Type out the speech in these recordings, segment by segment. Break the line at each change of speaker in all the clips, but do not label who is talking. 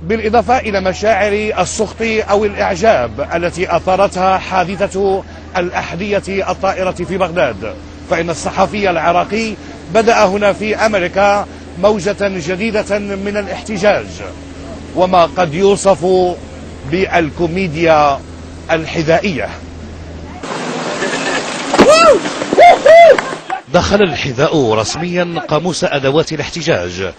بالإضافة إلى مشاعر السخط أو الإعجاب التي أثارتها حادثة الأحذية الطائرة في بغداد، فإن الصحفي العراقي بدأ هنا في أمريكا موجة جديدة من الاحتجاج وما قد يوصف بالكوميديا الحذائية. دخل الحذاء رسميا قاموس أدوات الاحتجاج،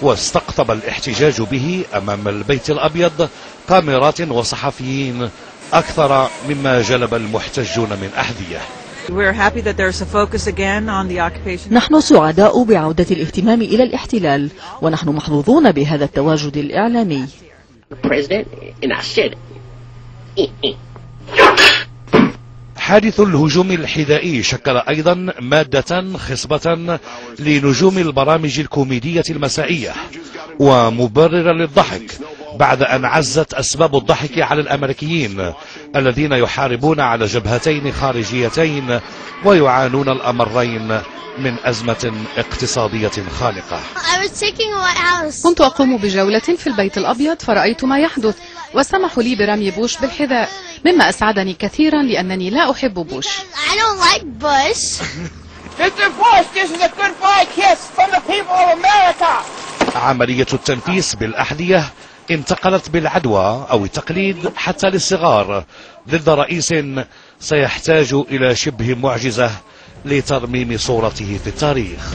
واستقطب الاحتجاج به أمام البيت الأبيض كاميرات وصحفيين أكثر مما جلب المحتجون من أحذية.
نحن سعداء بعودة الاهتمام إلى الاحتلال، ونحن محظوظون بهذا التواجد الإعلامي.
حادث الهجوم الحذائي شكل أيضا مادة خصبة لنجوم البرامج الكوميدية المسائية ومبررا للضحك، بعد أن عزت أسباب الضحك على الأمريكيين الذين يحاربون على جبهتين خارجيتين ويعانون الأمرين من أزمة اقتصادية خانقة.
كنت أقوم بجولة في البيت الأبيض فرأيت ما يحدث، وسمحوا لي برمي بوش بالحذاء، مما أسعدني كثيرا لأنني لا أحب بوش.
عملية التنفيس بالأحذية انتقلت بالعدوى أو التقليد حتى للصغار ضد رئيس سيحتاج إلى شبه معجزة لترميم صورته في التاريخ.